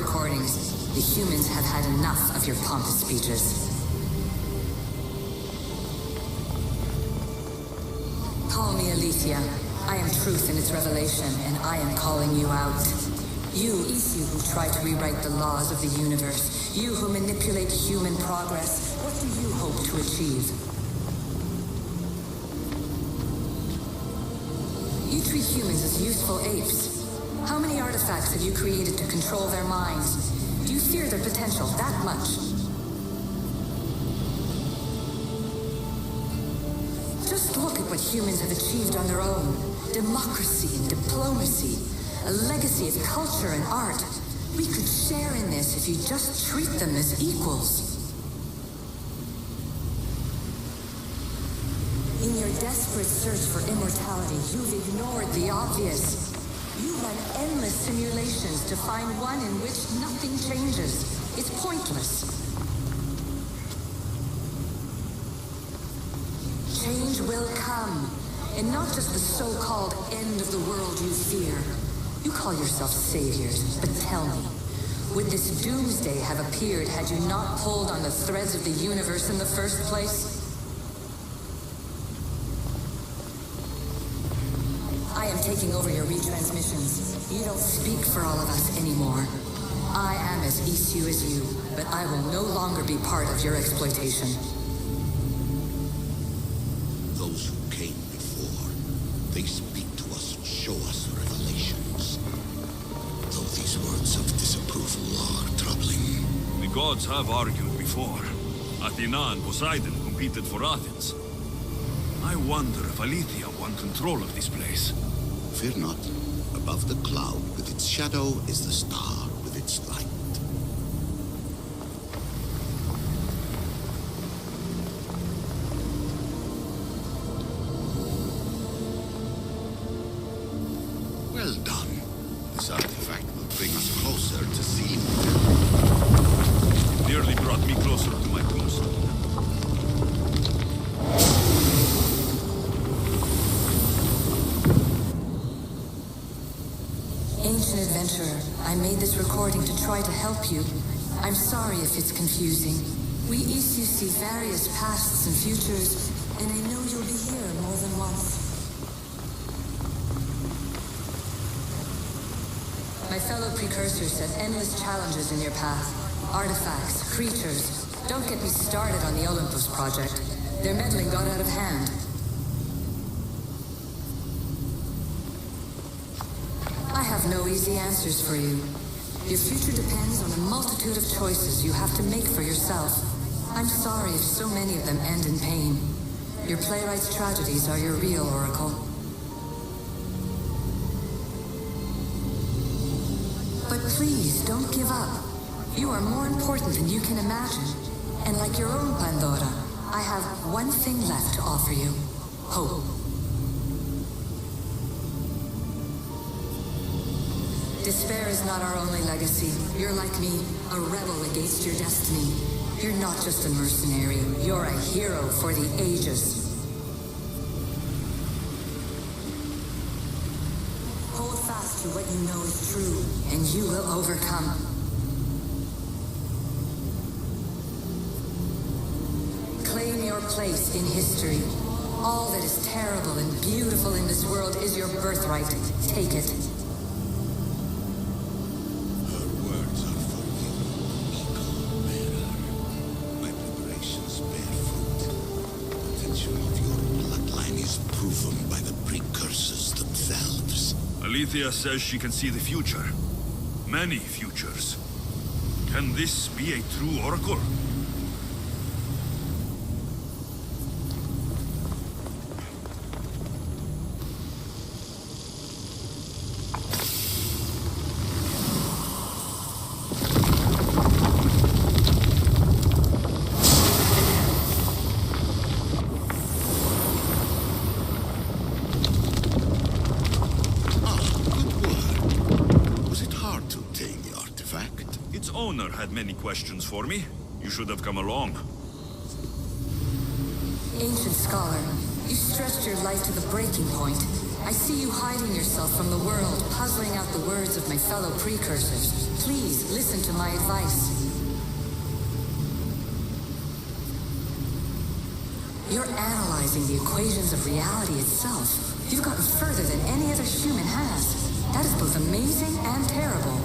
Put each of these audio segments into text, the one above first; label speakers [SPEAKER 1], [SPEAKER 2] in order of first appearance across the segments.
[SPEAKER 1] recordings. The humans have had enough of your pompous speeches. Call me Aletheia. I am truth in its revelation, and I am calling you out. You who try to rewrite the laws of the universe. You who manipulate human progress. What do you hope to achieve? You treat humans as useful apes. How many artifacts have you created to control their minds? Do you fear their potential that much? Just look at what humans have achieved on their own. Democracy and diplomacy. A legacy of culture and art. We could share in this if you just treat them as equals. In your desperate search for immortality, you've ignored the obvious. You run endless simulations to find one in which nothing changes. It's pointless. Change will come, and not just the so-called end of the world you fear. You call yourselves saviors, but tell me, would this doomsday have appeared had you not pulled on the threads of the universe in the first place? I am taking over your retransmissions. You don't speak for all of us anymore. I am as Odyssey as you, but I will no longer be part of your exploitation.
[SPEAKER 2] Those who came before, they speak to us and show us revelations. Though these words of disapproval are troubling.
[SPEAKER 3] The gods have argued before. Athena and Poseidon competed for Athens. I wonder if Aletheia won control of this place.
[SPEAKER 2] Fear not. Above the cloud with its shadow is the star with its light. Well done. This artifact will bring us closer to seeing.
[SPEAKER 3] It nearly brought me closer to my tombstone.
[SPEAKER 1] Ancient adventurer, I made this recording to try to help you. I'm sorry if it's confusing. We Odyssey see various pasts and futures, and I know you'll be here more than once. My fellow precursors set endless challenges in your path. Artifacts, creatures. Don't get me started on the Olympus project. Their meddling got out of hand. I have no easy answers for you. Your future depends on a multitude of choices you have to make for yourself. I'm sorry if so many of them end in pain. Your playwright's tragedies are your real oracle. But please, don't give up. You are more important than you can imagine. And like your own Pandora, I have one thing left to offer you. Hope. Despair is not our only legacy. You're like me, a rebel against your destiny. You're not just a mercenary. You're a hero for the ages. Hold fast to what you know is true, and you will overcome. Claim your place in history. All that is terrible and beautiful in this world is your birthright. Take it.
[SPEAKER 3] Aletheia says she can see the future. Many futures. Can this be a true oracle? Owner had many questions for me. You should have come along.
[SPEAKER 1] Ancient scholar, you stretched your life to the breaking point. I see you hiding yourself from the world, puzzling out the words of my fellow precursors. Please listen to my advice. You're analyzing the equations of reality itself. You've gotten further than any other human has. That is both amazing and terrible.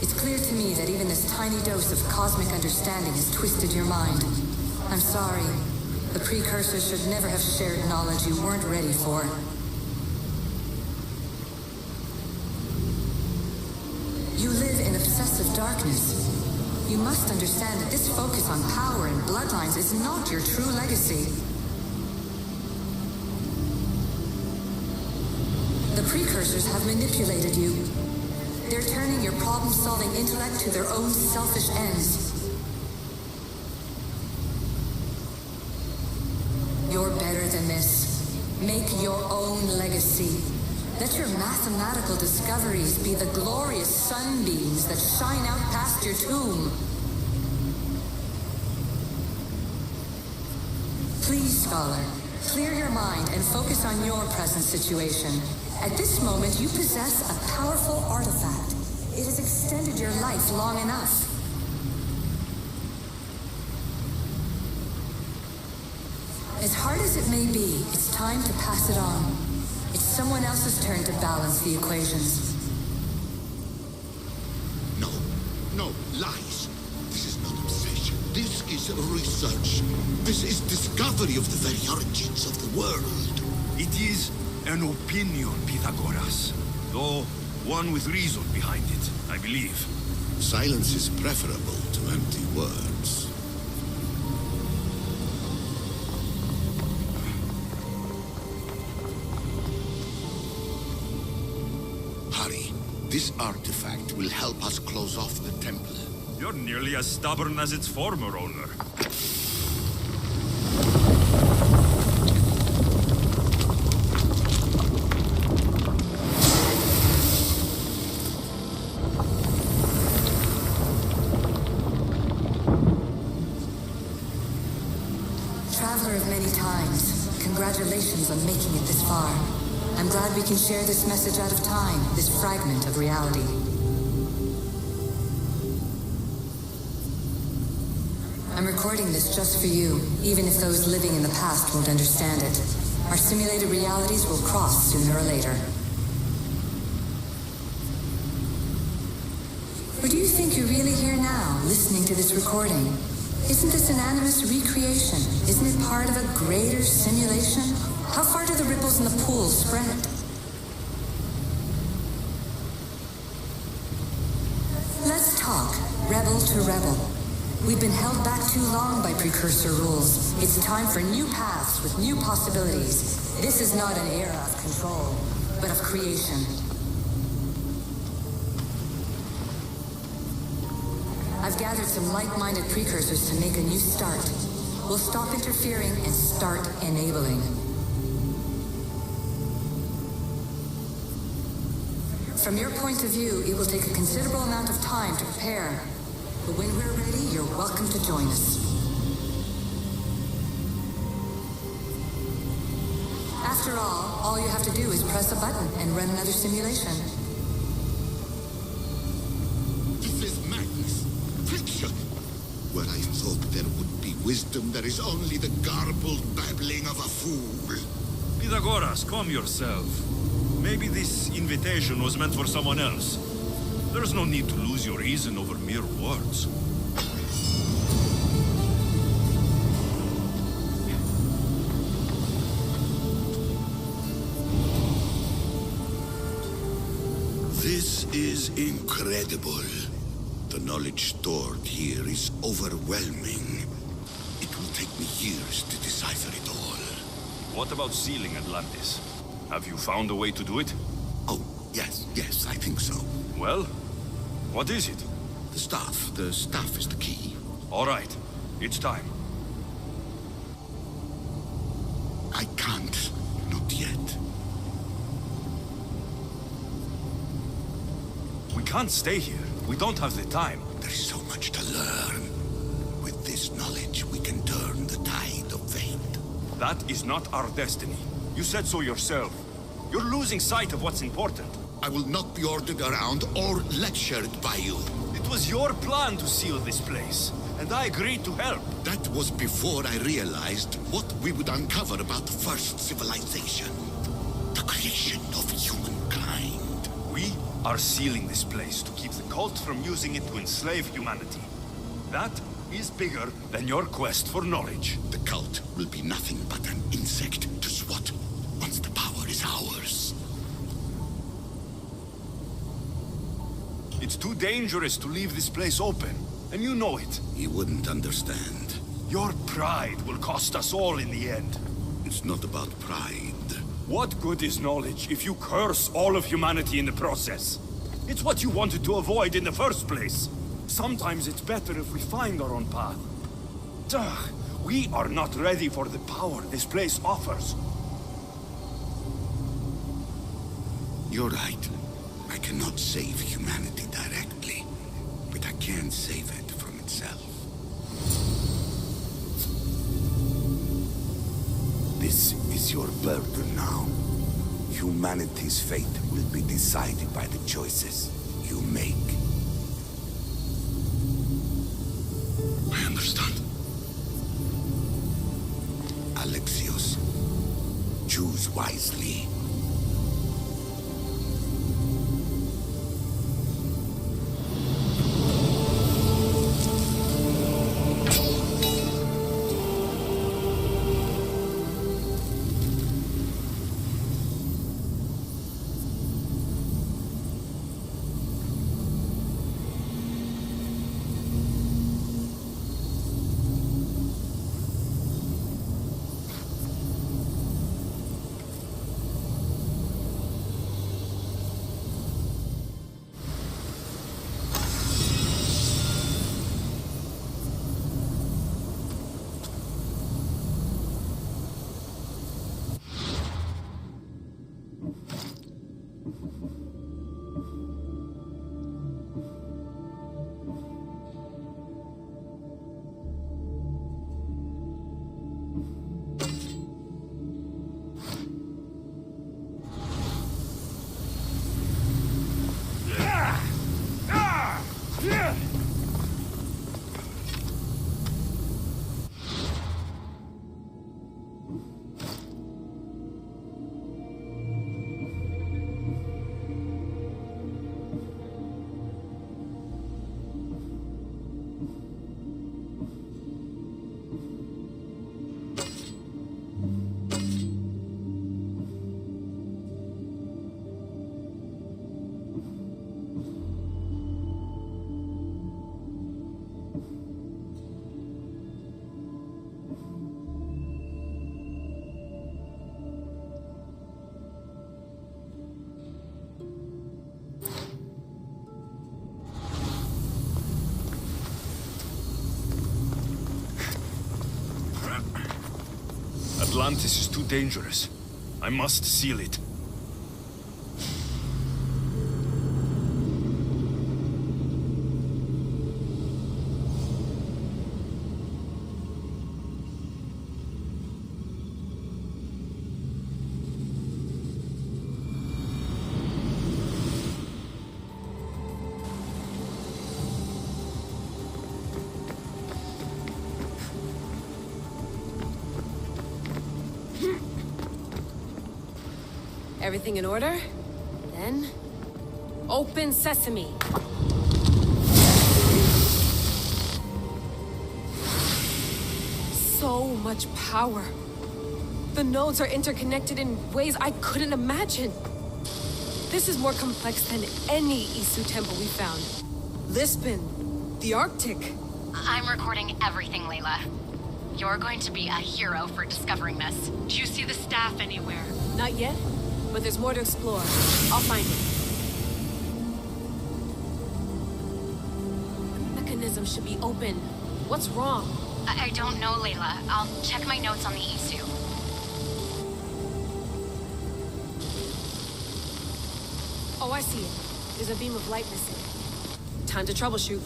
[SPEAKER 1] It's clear to me that even this tiny dose of cosmic understanding has twisted your mind. I'm sorry. The precursors should never have shared knowledge you weren't ready for. You live in obsessive darkness. You must understand that this focus on power and bloodlines is not your true legacy. The precursors have manipulated you. They're turning your problem-solving intellect to their own selfish ends. You're better than this. Make your own legacy. Let your mathematical discoveries be the glorious sunbeams that shine out past your tomb. Please, Scholar, clear your mind and focus on your present situation. At this moment, you possess a powerful artifact. It has extended your life long enough. As hard as it may be, it's time to pass it on. It's someone else's turn to balance the equations.
[SPEAKER 2] No, lies. This is not obsession. This is research. This is discovery of the very origins of the world.
[SPEAKER 3] It is an opinion, Pythagoras. Though one with reason behind it, I believe.
[SPEAKER 2] Silence is preferable to empty words. Hurry. This artifact will help us close off the temple.
[SPEAKER 3] You're nearly as stubborn as its former owner.
[SPEAKER 1] Traveler of many times, congratulations on making it this far. I'm glad we can share this message out of time, this fragment of reality. I'm recording this just for you, even if those living in the past won't understand it. Our simulated realities will cross sooner or later. Or do you think you're really here now, listening to this recording? Isn't this an animus recreation? Isn't it part of a greater simulation? How far do the ripples in the pool spread? Let's talk, rebel to rebel. We've been held back too long by precursor rules. It's time for new paths with new possibilities. This is not an era of control, but of creation. I've gathered some like-minded precursors to make a new start. We'll stop interfering and start enabling. From your point of view, it will take a considerable amount of time to prepare. But when we're ready, you're welcome to join us. After all you have to do is press a button and run another simulation.
[SPEAKER 2] This is madness. Fiction. Where I thought there would be wisdom, there is only the garbled babbling of a fool.
[SPEAKER 3] Pythagoras, calm yourself. Maybe this invitation was meant for someone else. There's no need to lose your reason over mere words.
[SPEAKER 2] This is incredible. The knowledge stored here is overwhelming. It will take me years to decipher it all.
[SPEAKER 3] What about sealing Atlantis? Have you found a way to do it?
[SPEAKER 2] Oh, yes, I think so.
[SPEAKER 3] Well, what is it?
[SPEAKER 2] The staff is the key.
[SPEAKER 3] All right, it's time.
[SPEAKER 2] I can't, not yet.
[SPEAKER 3] We can't stay here. We don't have the time.
[SPEAKER 2] There's so much to learn. With this knowledge, we can turn the tide of fate.
[SPEAKER 3] That is not our destiny. You said so yourself. You're losing sight of what's important.
[SPEAKER 2] I will not be ordered around or lectured by you.
[SPEAKER 3] It was your plan to seal this place, and I agreed to help.
[SPEAKER 2] That was before I realized what we would uncover about the first civilization. The creation of humankind.
[SPEAKER 3] We are sealing this place to keep the cult from using it to enslave humanity. That is bigger than your quest for knowledge.
[SPEAKER 2] The cult will be nothing but an insect to swat once the power is ours.
[SPEAKER 3] It's too dangerous to leave this place open, and you know it.
[SPEAKER 2] You wouldn't understand.
[SPEAKER 3] Your pride will cost us all in the end.
[SPEAKER 2] It's not about pride.
[SPEAKER 3] What good is knowledge if you curse all of humanity in the process? It's what you wanted to avoid in the first place. Sometimes it's better if we find our own path. Ugh, we are not ready for the power this place offers.
[SPEAKER 2] You're right. I cannot save humanity directly, but I can save it from itself. This is your burden now. Humanity's fate will be decided by the choices you make. I understand. Alexios, choose wisely.
[SPEAKER 3] Atlantis is too dangerous. I must seal it.
[SPEAKER 4] Everything in order? Then... open sesame! So much power. The nodes are interconnected in ways I couldn't imagine. This is more complex than any Isu temple we found. Lisbon, the Arctic.
[SPEAKER 5] I'm recording everything, Layla. You're going to be a hero for discovering this. Do you see the staff anywhere?
[SPEAKER 4] Not yet, but there's more to explore. I'll find it. The mechanism should be open. What's wrong?
[SPEAKER 5] I don't know, Layla. I'll check my notes on the Isu.
[SPEAKER 4] Oh, I see it. There's a beam of light missing. Time to troubleshoot.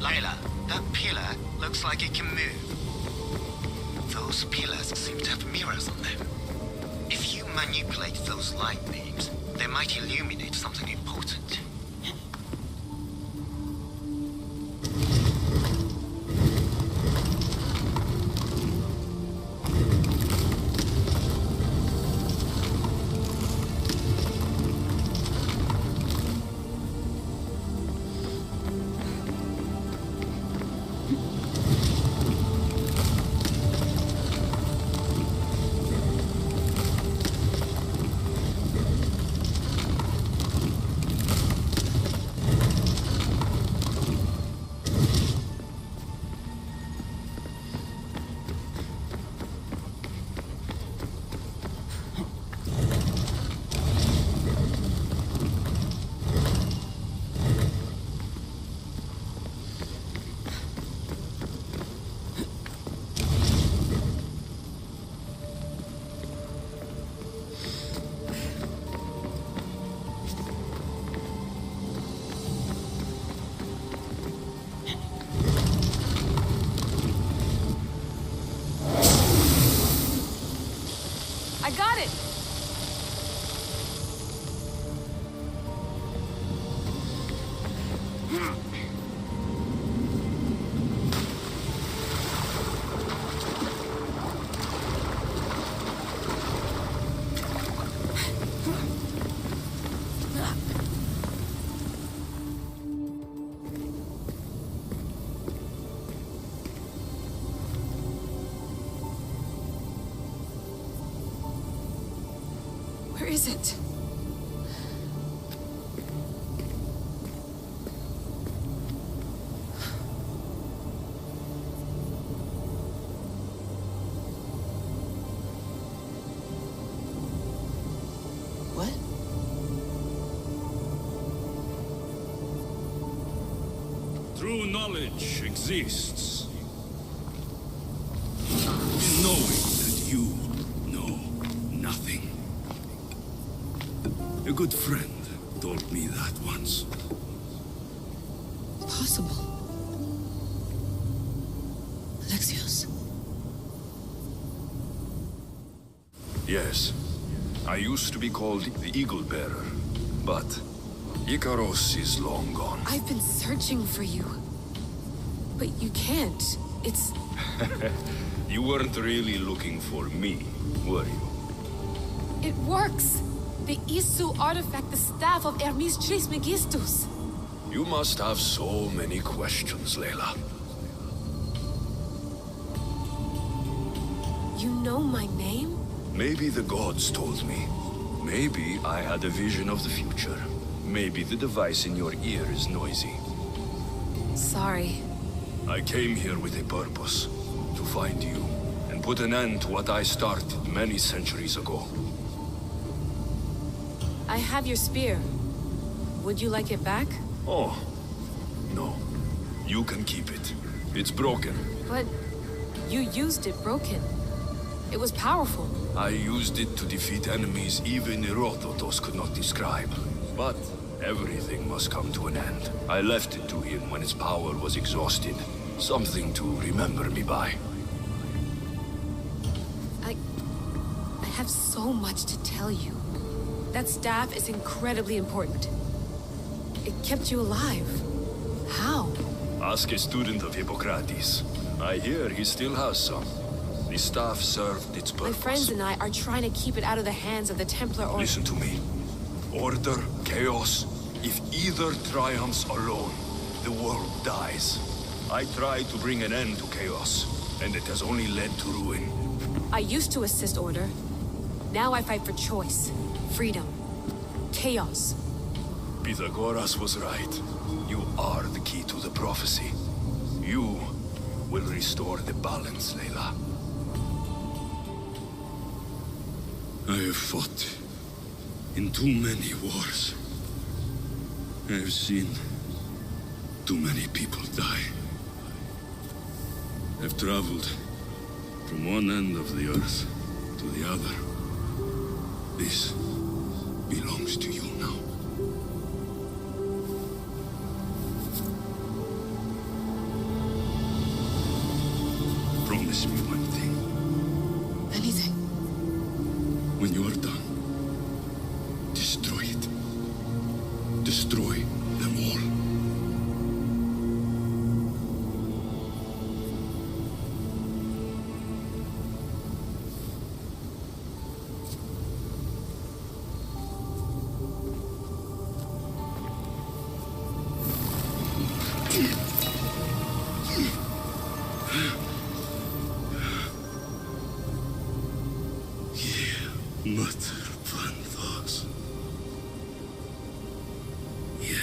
[SPEAKER 6] Layla, that pillar looks like it can move. Those pillars seem to have mirrors on them. If you manipulate those light beams, they might illuminate something important.
[SPEAKER 4] I got it! Where is it?
[SPEAKER 6] What?
[SPEAKER 3] True knowledge exists in knowing that you know nothing. A good friend told me that once.
[SPEAKER 6] Possible. Alexios.
[SPEAKER 3] Yes, I used to be called the Eagle Bearer, but Icaros is long gone.
[SPEAKER 4] I've been searching for you. But you can't. It's...
[SPEAKER 3] You weren't really looking for me, were you?
[SPEAKER 4] It works! The Isu artifact, the staff of Hermes Trismegistus.
[SPEAKER 3] You must have so many questions, Layla.
[SPEAKER 4] You know my name?
[SPEAKER 3] Maybe the gods told me. Maybe I had a vision of the future. Maybe the device in your ear is noisy.
[SPEAKER 4] Sorry.
[SPEAKER 3] I came here with a purpose. To find you, and put an end to what I started many centuries ago.
[SPEAKER 4] I have your spear. Would you like it back?
[SPEAKER 3] Oh, no. You can keep it. It's broken.
[SPEAKER 4] But you used it broken. It was powerful.
[SPEAKER 3] I used it to defeat enemies even Herodotus could not describe. But everything must come to an end. I left it to him when its power was exhausted. Something to remember me by.
[SPEAKER 4] I have so much to tell you. That staff is incredibly important. It kept you alive. How?
[SPEAKER 3] Ask a student of Hippocrates. I hear he still has some. The staff served its purpose.
[SPEAKER 4] My friends and I are trying to keep it out of the hands of the Templar Order.
[SPEAKER 3] Listen to me. Order, chaos. If either triumphs alone, the world dies. I tried to bring an end to chaos, and it has only led to ruin.
[SPEAKER 4] I used to assist Order. Now I fight for choice, freedom, chaos.
[SPEAKER 3] Pythagoras was right. You are the key to the prophecy. You will restore the balance, Layla.
[SPEAKER 2] I have fought in too many wars. I have seen too many people die. I've traveled from one end of the earth to the other. This belongs to you now. Promise me one thing.
[SPEAKER 4] Anything.
[SPEAKER 2] When you are done, destroy it. Destroy them all. Mother Planthos. Yeah.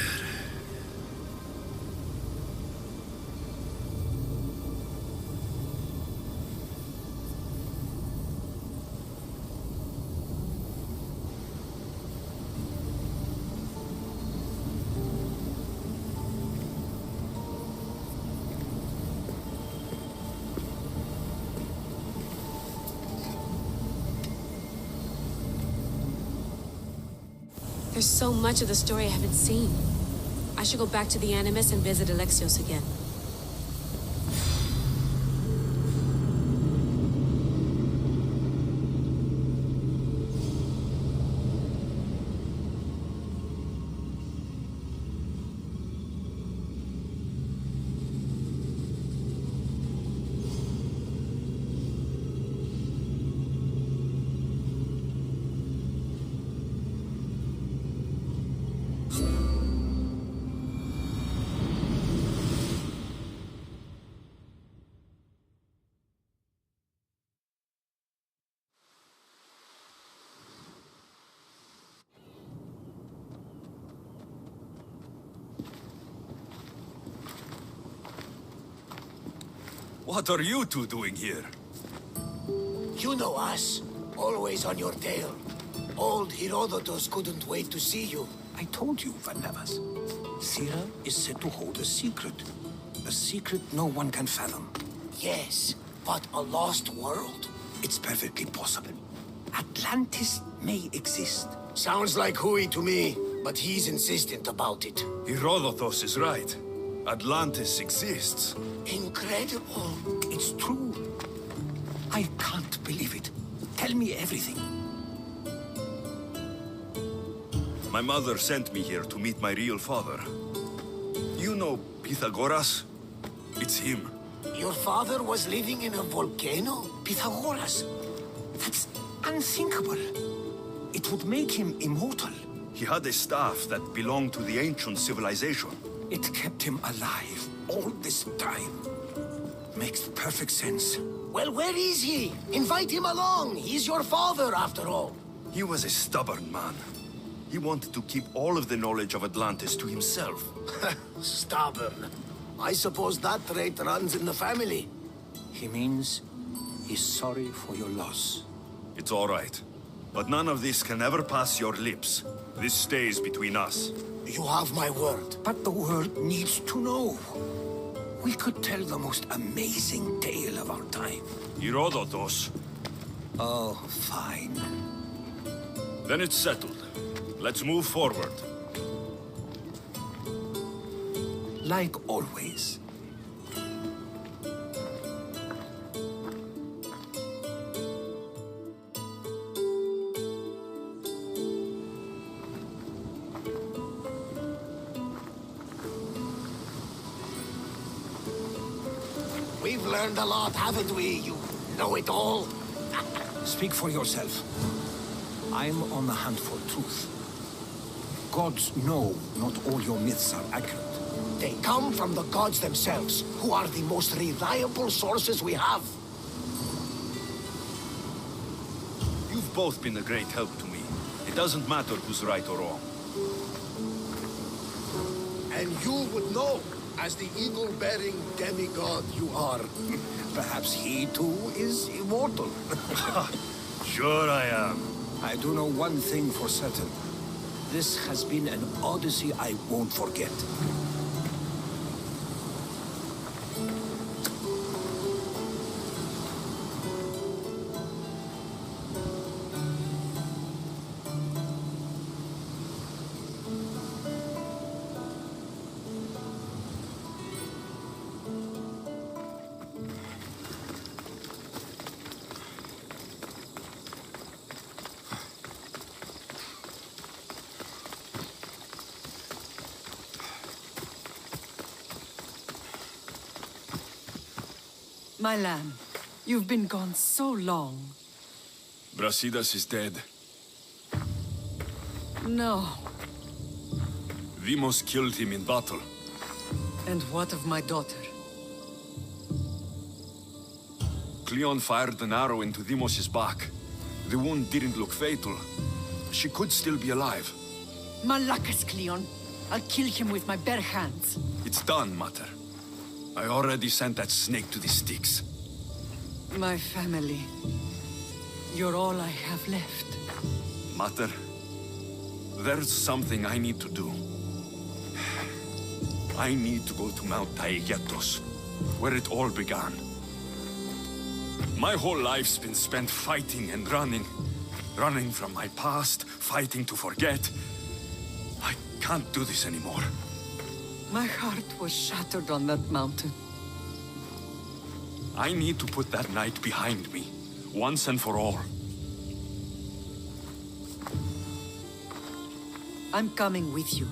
[SPEAKER 4] There's so much of the story I haven't seen. I should go back to the Animus and visit Alexios again.
[SPEAKER 3] What are you two doing here?
[SPEAKER 7] You know us. Always on your tail. Old Herodotus couldn't wait to see you.
[SPEAKER 8] I told you, Varnavas. Sira is said to hold a secret. A secret no one can fathom.
[SPEAKER 7] Yes, but a lost world?
[SPEAKER 8] It's perfectly possible. Atlantis may exist.
[SPEAKER 7] Sounds like Hui to me, but he's insistent about it.
[SPEAKER 3] Herodotus is right. Atlantis exists.
[SPEAKER 7] Incredible.
[SPEAKER 8] It's true. I can't believe it. Tell me everything.
[SPEAKER 3] My mother sent me here to meet my real father. You know Pythagoras? It's him.
[SPEAKER 7] Your father was living in a volcano?
[SPEAKER 8] Pythagoras. That's unthinkable. It would make him immortal.
[SPEAKER 3] He had a staff that belonged to the ancient civilization.
[SPEAKER 8] It kept him alive all this time. Makes perfect sense.
[SPEAKER 7] Well, where is he? Invite him along. He's your father, after all.
[SPEAKER 3] He was a stubborn man. He wanted to keep all of the knowledge of Atlantis to himself.
[SPEAKER 7] Stubborn. I suppose that trait runs in the family.
[SPEAKER 8] He means he's sorry for your loss.
[SPEAKER 3] It's all right. But none of this can ever pass your lips. This stays between us.
[SPEAKER 7] You have my word.
[SPEAKER 8] But the world needs to know. We could tell the most amazing tale of our time.
[SPEAKER 3] Herodotus.
[SPEAKER 8] Oh, fine.
[SPEAKER 3] Then it's settled. Let's move forward.
[SPEAKER 8] Like always.
[SPEAKER 7] We've learned a lot, haven't we, you know-it-all?
[SPEAKER 8] Speak for yourself. I'm on the hunt for truth. Gods know not all your myths are accurate.
[SPEAKER 7] They come from the gods themselves, who are the most reliable sources we have.
[SPEAKER 3] You've both been a great help to me. It doesn't matter who's right or wrong.
[SPEAKER 7] And you would know. as the eagle-bearing demigod you are.
[SPEAKER 8] Perhaps he too is immortal.
[SPEAKER 3] Sure I am.
[SPEAKER 8] I do know one thing for certain. This has been an Odyssey I won't forget.
[SPEAKER 9] My lamb, you've been gone so long.
[SPEAKER 3] Brasidas is dead.
[SPEAKER 9] No.
[SPEAKER 3] Vimos killed him in battle.
[SPEAKER 9] And what of my daughter?
[SPEAKER 3] Cleon fired an arrow into Dimos' back. The wound didn't look fatal. She could still be alive.
[SPEAKER 9] Malakas, Cleon. I'll kill him with my bare hands.
[SPEAKER 3] It's done, Mater. I already sent that snake to the Styx.
[SPEAKER 9] My family. You're all I have left.
[SPEAKER 3] Mater, there's something I need to do. I need to go to Mount Taygetos, where it all began. My whole life's been spent fighting and running. Running from my past, fighting to forget. I can't do this anymore.
[SPEAKER 9] My heart was shattered on that mountain.
[SPEAKER 3] I need to put that night behind me, once and for all.
[SPEAKER 9] I'm coming with you.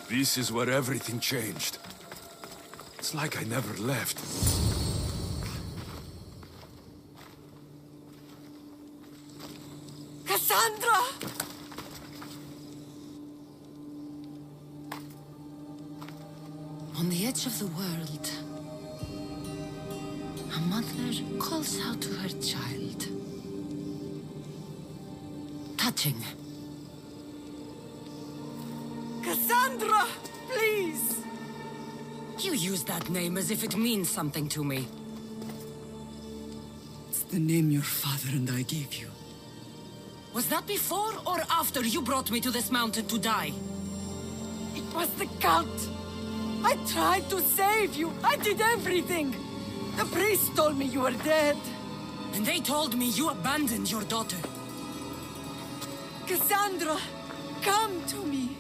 [SPEAKER 3] This is where everything changed. It's like I never left.
[SPEAKER 9] Cassandra!
[SPEAKER 1] On the edge of the world, a mother calls out to her child. Touching.
[SPEAKER 9] Cassandra! Please!
[SPEAKER 1] You use that name as if it means something to me.
[SPEAKER 9] It's the name your father and I gave you.
[SPEAKER 1] Was that before or after you brought me to this mountain to die?
[SPEAKER 9] It was the cult! I tried to save you! I did everything! The priest told me you were dead!
[SPEAKER 1] And they told me you abandoned your daughter.
[SPEAKER 9] Cassandra! Come to me!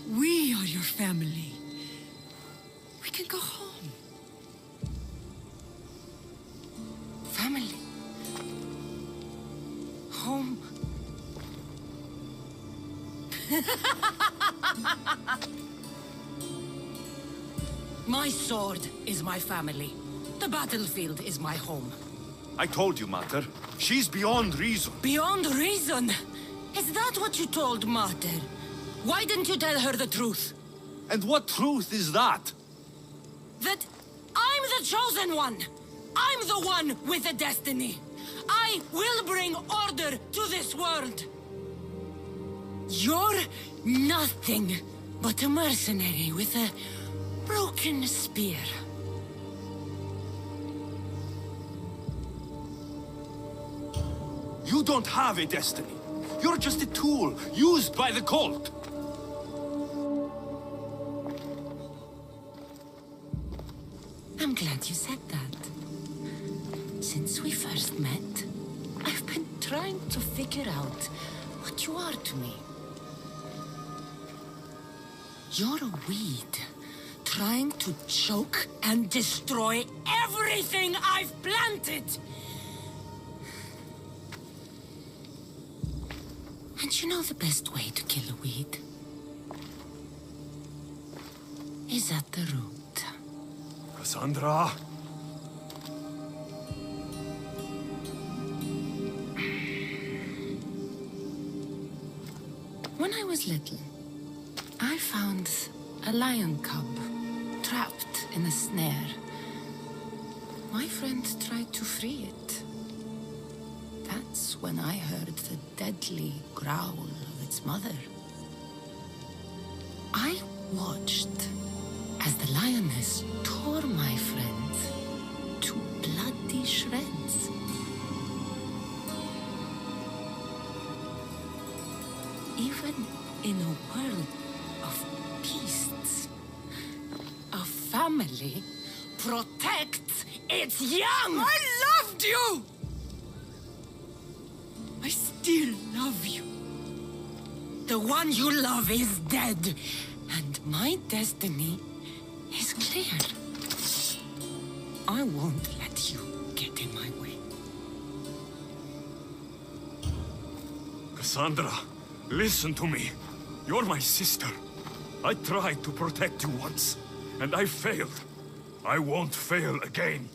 [SPEAKER 9] We are your family. We can go home.
[SPEAKER 1] Family. Home. My sword is my family. The battlefield is my home.
[SPEAKER 3] I told you, Mater. She's beyond reason.
[SPEAKER 1] Beyond reason? Is that what you told Mater? Why didn't you tell her the truth?
[SPEAKER 3] And what truth is that?
[SPEAKER 1] That I'm the chosen one! I'm the one with the destiny! I will bring order to this world! You're nothing but a mercenary with a broken spear.
[SPEAKER 3] You don't have a destiny. You're just a tool used by the cult.
[SPEAKER 1] I'm glad you said that. Since we first met, I've been trying to figure out what you are to me. You're a weed, trying to choke and destroy everything I've planted.
[SPEAKER 10] And you know the best way to kill a weed is at the root.
[SPEAKER 3] Cassandra!
[SPEAKER 10] When I was little, I found a lion cub trapped in a snare. My friend tried to free it. That's when I heard the deadly growl of its mother. I watched as the lioness tore my friend to bloody shreds. Even in a world of beasts, a family protects its young!
[SPEAKER 9] I loved you! I still love you.
[SPEAKER 10] The one you love is dead, and my destiny is clear. I won't let you get in my way.
[SPEAKER 3] Cassandra, listen to me. You're my sister. I tried to protect you once, and I failed. I won't fail again.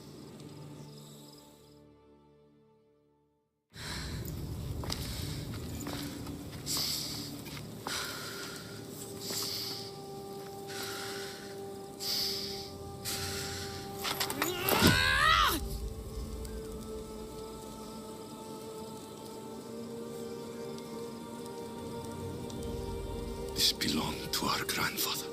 [SPEAKER 2] This belonged to our grandfather.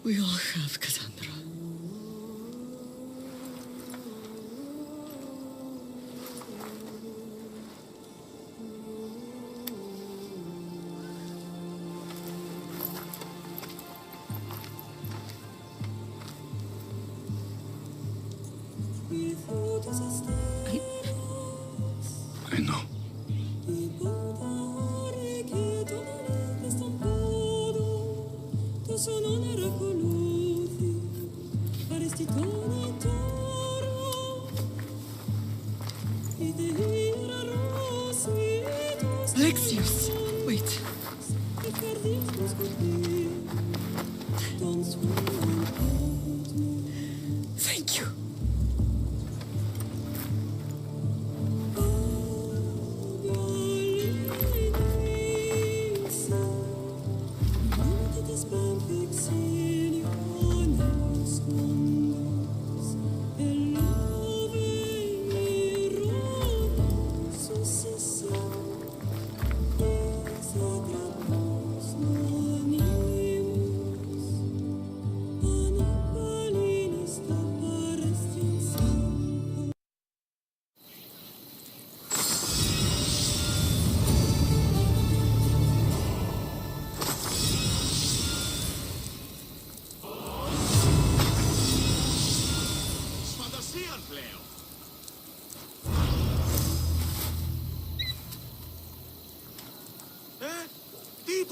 [SPEAKER 9] We all have, Cassandra.
[SPEAKER 2] I know.
[SPEAKER 9] Alexios, wait. Thank you.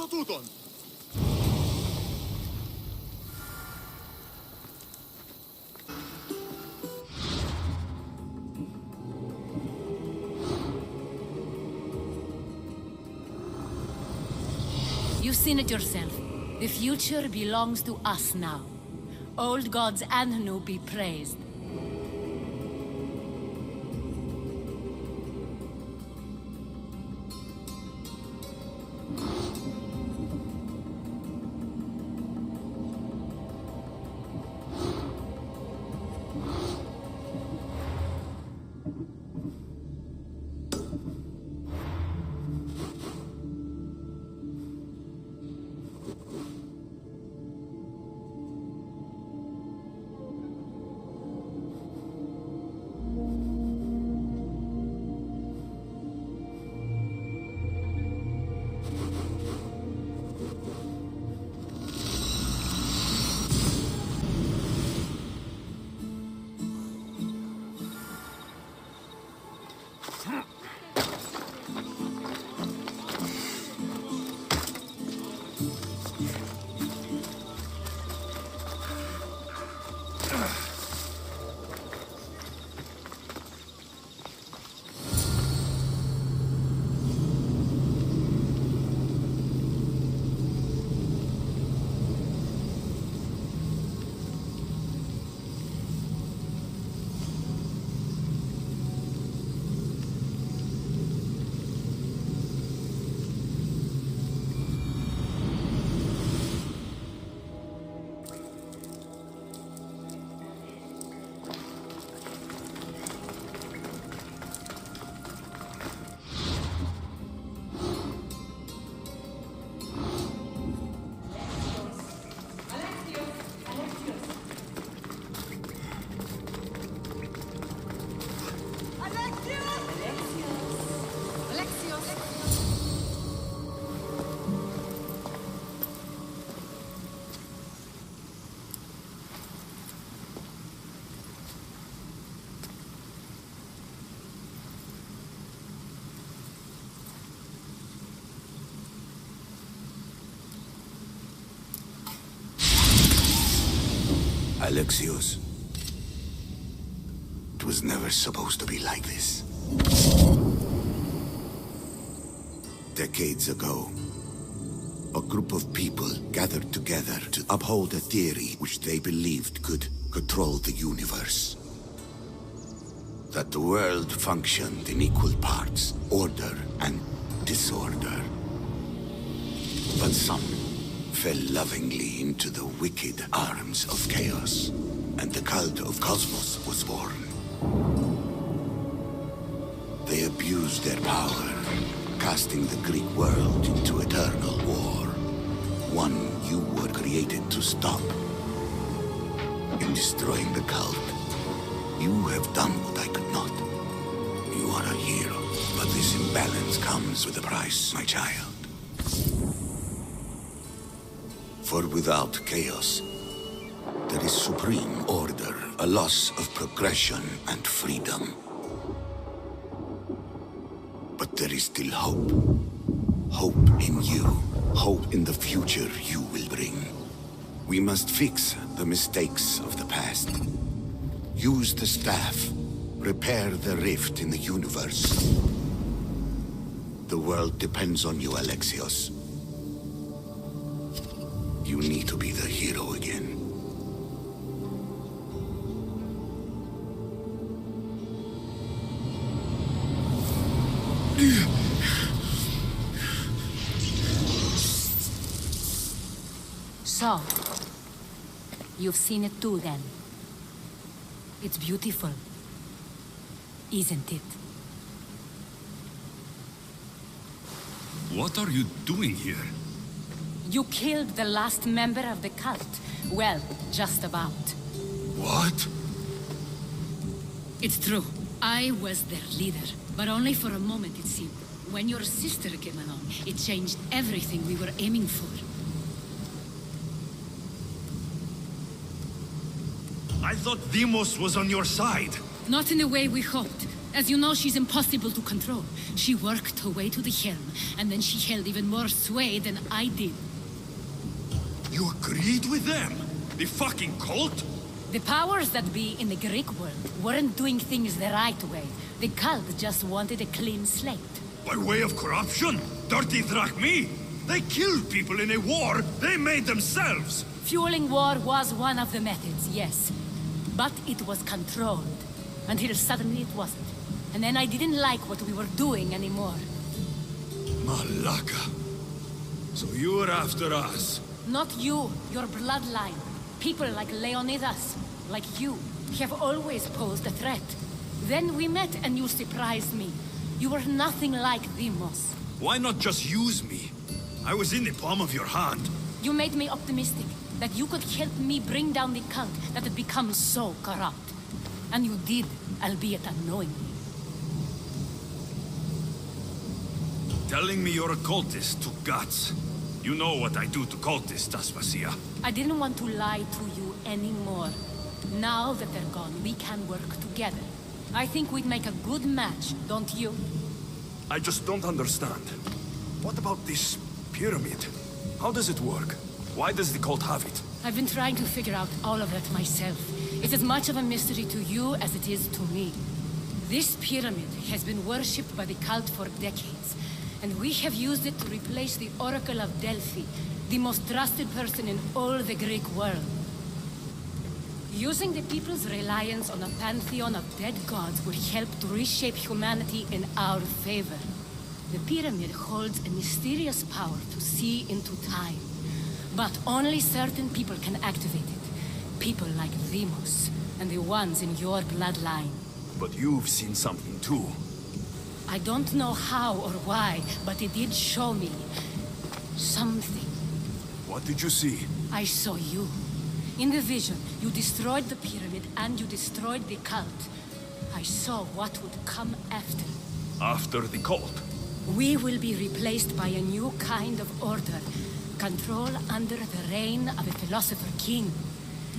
[SPEAKER 3] τούτον.
[SPEAKER 11] You've seen it yourself. The future belongs to us now. Old gods and new be praised.
[SPEAKER 2] Alexios. It was never supposed to be like this. Decades ago, a group of people gathered together to uphold a theory which they believed could control the universe. That the world functioned in equal parts, order and disorder. But some fell lovingly into the wicked arms of chaos, and the cult of Cosmos was born. They abused their power, casting the Greek world into eternal war. One you were created to stop. In destroying the cult, you have done what I could not. You are a hero, but this imbalance comes with a price, my child. For without chaos, there is supreme order, a loss of progression and freedom. But there is still hope. Hope in you. Hope in the future you will bring. We must fix the mistakes of the past. Use the staff. Repair the rift in the universe. The world depends on you, Alexios. You need to be the hero again.
[SPEAKER 11] So, you've seen it too then. It's beautiful, isn't it?
[SPEAKER 3] What are you doing here?
[SPEAKER 11] You killed the last member of the cult. Well, just about.
[SPEAKER 3] What?
[SPEAKER 11] It's true. I was their leader, but only for a moment it seemed. When your sister came along, it changed everything we were aiming for.
[SPEAKER 3] I thought Deimos was on your side.
[SPEAKER 11] Not in the way we hoped. As you know, she's impossible to control. She worked her way to the helm, and then she held even more sway than I did.
[SPEAKER 3] You agreed with them? The fucking cult?
[SPEAKER 11] The powers that be in the Greek world weren't doing things the right way. The cult just wanted a clean slate.
[SPEAKER 3] By way of corruption? Dirty drachmi? They killed people in a war they made themselves!
[SPEAKER 11] Fueling war was one of the methods, yes. But it was controlled. Until suddenly it wasn't. And then I didn't like what we were doing anymore.
[SPEAKER 3] Malaka. So you were after us?
[SPEAKER 11] Not you, your bloodline. People like Leonidas, like you, have always posed a threat. Then we met and you surprised me. You were nothing like Deimos.
[SPEAKER 3] Why not just use me? I was in the palm of your hand.
[SPEAKER 11] You made me optimistic that you could help me bring down the cult that had become so corrupt. And you did, albeit unknowingly.
[SPEAKER 3] Telling me you're a cultist took guts. You know what I do to cultists, Aspasia.
[SPEAKER 11] I didn't want to lie to you anymore. Now that they're gone, we can work together. I think we'd make a good match, don't you?
[SPEAKER 3] I just don't understand. What about this pyramid? How does it work? Why does the cult have it?
[SPEAKER 11] I've been trying to figure out all of that myself. It's as much of a mystery to you as it is to me. This pyramid has been worshipped by the cult for decades, and we have used it to replace the Oracle of Delphi, the most trusted person in all the Greek world. Using the people's reliance on a pantheon of dead gods would help to reshape humanity in our favor. The pyramid holds a mysterious power to see into time. But only certain people can activate it. People like Deimos, and the ones in your bloodline.
[SPEAKER 3] But you've seen something too.
[SPEAKER 11] I don't know how or why, but it did show me something.
[SPEAKER 3] What did you see?
[SPEAKER 11] I saw you. In the vision, you destroyed the pyramid and you destroyed the cult. I saw what would come after.
[SPEAKER 3] After the cult?
[SPEAKER 11] We will be replaced by a new kind of order. Control under the reign of a philosopher king.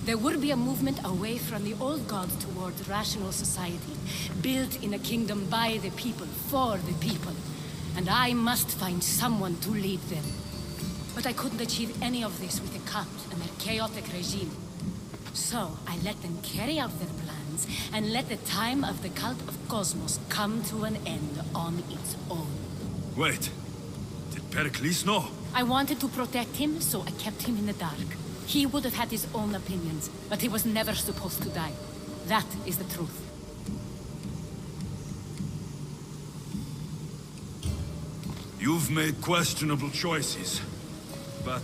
[SPEAKER 11] There would be a movement away from the old gods toward rational society, built in a kingdom by the people, for the people. And I must find someone to lead them. But I couldn't achieve any of this with the cult and their chaotic regime. So I let them carry out their plans and let the time of the cult of Cosmos come to an end on its own.
[SPEAKER 3] Wait. Did Pericles know?
[SPEAKER 11] I wanted to protect him, so I kept him in the dark. He would have had his own opinions, but he was never supposed to die. That is the truth.
[SPEAKER 3] You've made questionable choices, but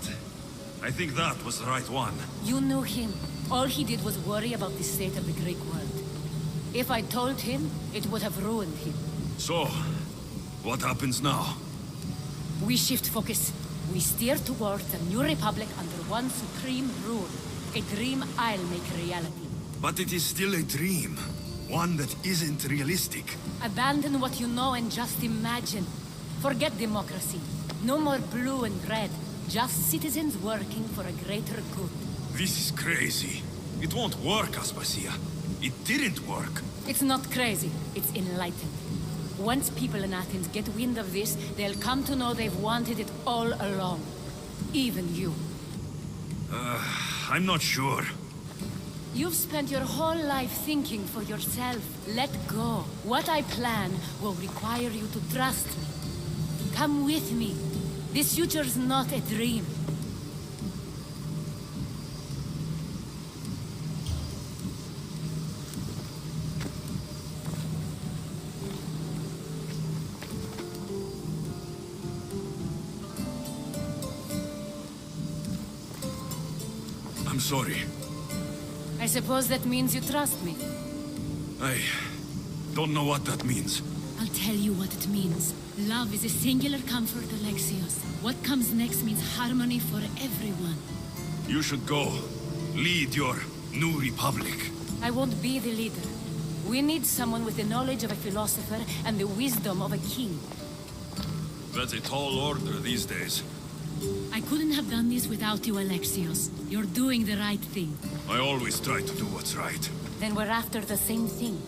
[SPEAKER 3] I think that was the right one.
[SPEAKER 11] You knew him. All he did was worry about the state of the Greek world. If I told him, it would have ruined him.
[SPEAKER 3] So, what happens now?
[SPEAKER 11] We shift focus. We steer towards a new republic under one supreme rule. A dream I'll make a reality.
[SPEAKER 3] But it is still a dream. One that isn't realistic.
[SPEAKER 11] Abandon what you know and just imagine. Forget democracy. No more blue and red. Just citizens working for a greater good.
[SPEAKER 3] This is crazy. It won't work, Aspasia. It didn't work.
[SPEAKER 11] It's not crazy. It's enlightened. Once people in Athens get wind of this, they'll come to know they've wanted it all along. Even you.
[SPEAKER 3] I'm not sure.
[SPEAKER 11] You've spent your whole life thinking for yourself. Let go. What I plan will require you to trust me. Come with me. This future's not a dream.
[SPEAKER 3] I'm sorry.
[SPEAKER 11] I suppose that means you trust me.
[SPEAKER 3] I don't know what that means.
[SPEAKER 11] I'll tell you what it means. Love is a singular comfort, Alexios. What comes next means harmony for everyone.
[SPEAKER 3] You should go. Lead your new republic.
[SPEAKER 11] I won't be the leader. We need someone with the knowledge of a philosopher and the wisdom of a king.
[SPEAKER 3] That's a tall order these days.
[SPEAKER 11] I couldn't have done this without you, Alexios. You're doing the right thing.
[SPEAKER 3] I always try to do what's right.
[SPEAKER 11] Then we're after the same thing.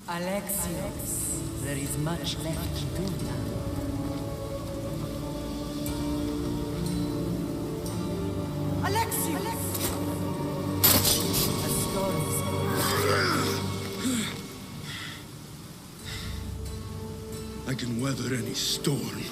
[SPEAKER 9] Alexios, there is much left to do now. Alexios! A storm.
[SPEAKER 3] I can weather any storm.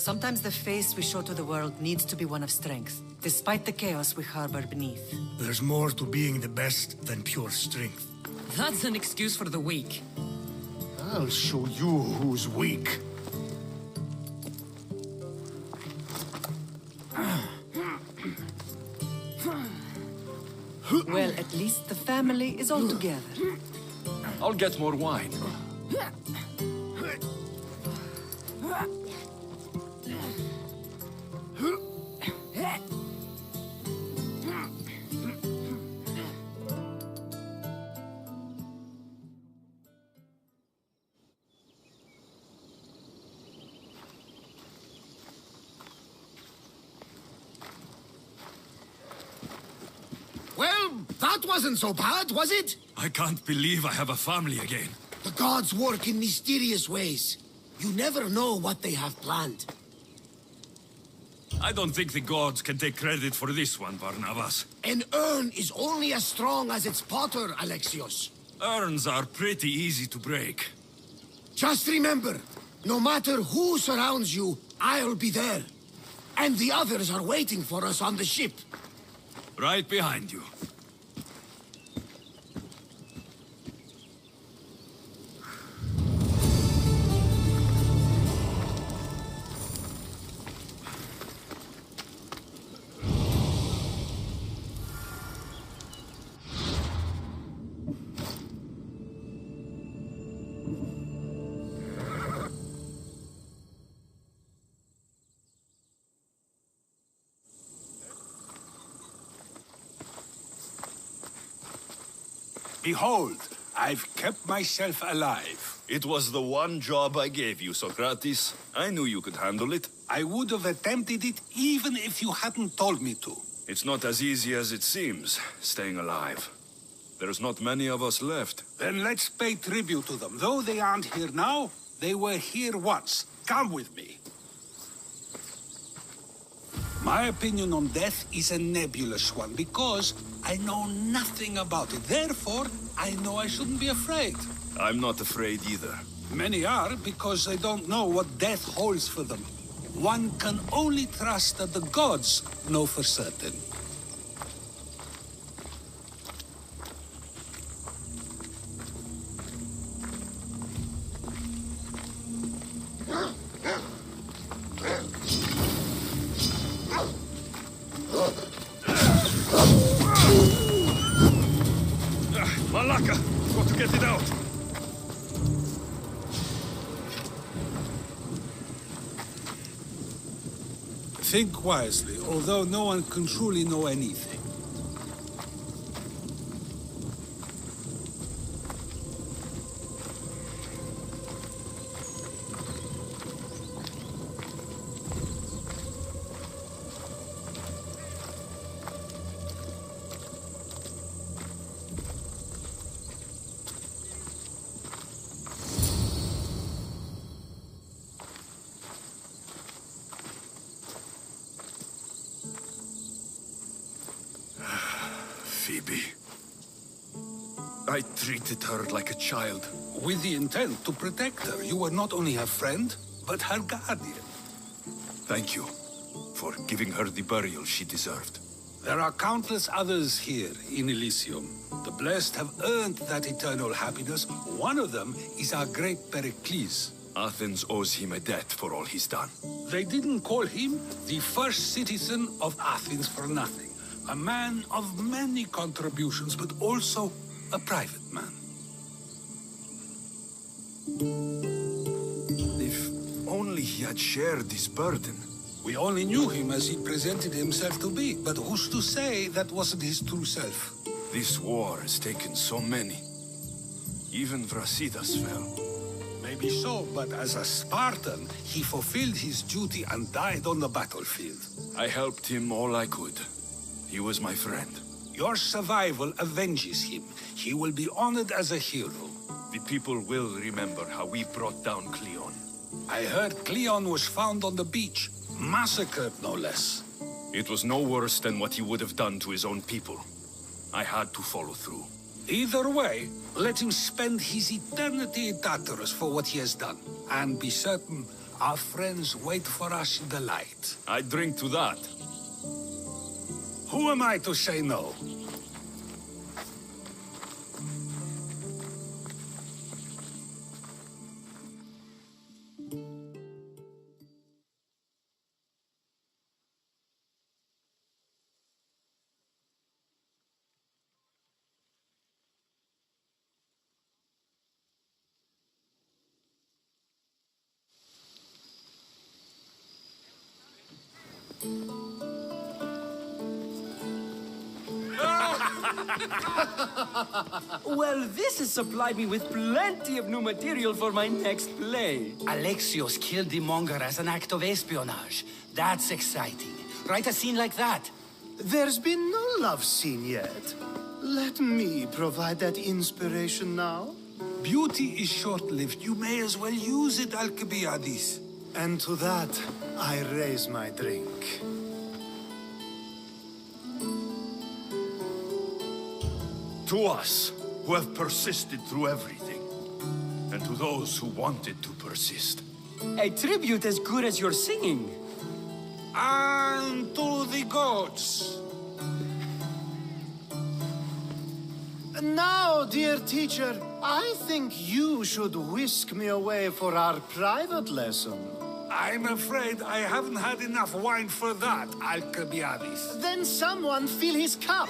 [SPEAKER 9] Sometimes the face we show to the world needs to be one of strength, despite the chaos we harbor beneath.
[SPEAKER 12] There's more to being the best than pure strength.
[SPEAKER 13] That's an excuse for the weak.
[SPEAKER 12] I'll show you who's weak.
[SPEAKER 9] Well, at least the family is all together.
[SPEAKER 3] I'll get more wine.
[SPEAKER 7] Well, that wasn't so bad, was it?
[SPEAKER 3] I can't believe I have a family again.
[SPEAKER 7] The gods work in mysterious ways. You never know what they have planned.
[SPEAKER 3] I don't think the gods can take credit for this one, Barnabas.
[SPEAKER 7] An urn is only as strong as its potter, Alexios.
[SPEAKER 3] Urns are pretty easy to break.
[SPEAKER 7] Just remember, no matter who surrounds you, I'll be there. And the others are waiting for us on the ship.
[SPEAKER 3] Right behind you.
[SPEAKER 14] Behold, I've kept myself alive.
[SPEAKER 3] It was the one job I gave you, Socrates. I knew you could handle it.
[SPEAKER 14] I would have attempted it even if you hadn't told me to.
[SPEAKER 3] It's not as easy as it seems, staying alive. There's not many of us left.
[SPEAKER 14] Then let's pay tribute to them. Though they aren't here now, they were here once. Come with me. My opinion on death is a nebulous one because I know nothing about it. Therefore, I know I shouldn't be afraid.
[SPEAKER 3] I'm not afraid either.
[SPEAKER 14] Many are because they don't know what death holds for them. One can only trust that the gods know for certain.
[SPEAKER 3] Malaka! Got to get it out!
[SPEAKER 14] Think wisely, although no one can truly know anything.
[SPEAKER 3] Phoebe. I treated her like a child.
[SPEAKER 14] With the intent to protect her, you were not only her friend, but her guardian.
[SPEAKER 3] Thank you for giving her the burial she deserved.
[SPEAKER 14] There are countless others here in Elysium. The blessed have earned that eternal happiness. One of them is our great Pericles.
[SPEAKER 3] Athens owes him a debt for all he's done.
[SPEAKER 14] They didn't call him the first citizen of Athens for nothing. A man of many contributions, but also a private man.
[SPEAKER 3] If only he had shared this burden.
[SPEAKER 14] We only knew him as he presented himself to be, but who's to say that wasn't his true self?
[SPEAKER 3] This war has taken so many. Even Brasidas fell.
[SPEAKER 14] Maybe so, but as a Spartan, he fulfilled his duty and died on the battlefield.
[SPEAKER 3] I helped him all I could. He was my friend.
[SPEAKER 14] Your survival avenges him. He will be honored as a hero.
[SPEAKER 3] The people will remember how we brought down Cleon.
[SPEAKER 14] I heard Cleon was found on the beach. Massacred, no less.
[SPEAKER 3] It was no worse than what he would have done to his own people. I had to follow through.
[SPEAKER 14] Either way, let him spend his eternity in Tartarus for what he has done. And be certain, Our friends wait for us in the light.
[SPEAKER 3] I drink to that.
[SPEAKER 14] Who am I to say no?
[SPEAKER 15] Well, this has supplied me with plenty of new material for my next play.
[SPEAKER 16] Alexios killed the monger as an act of espionage. That's exciting. Write a scene like that.
[SPEAKER 17] There's been no love scene yet. Let me provide that inspiration now.
[SPEAKER 14] Beauty is short-lived. You may as well use it, Alcibiades.
[SPEAKER 17] And to that, I raise my drink.
[SPEAKER 3] To us, who have persisted through everything. And to those who wanted to persist.
[SPEAKER 15] A tribute as good as your singing.
[SPEAKER 14] And to the gods.
[SPEAKER 17] Now, dear teacher, I think you should whisk me away for our private lesson.
[SPEAKER 14] I'm afraid I haven't had enough wine for that, Alcibiades.
[SPEAKER 17] Then someone fill his cup.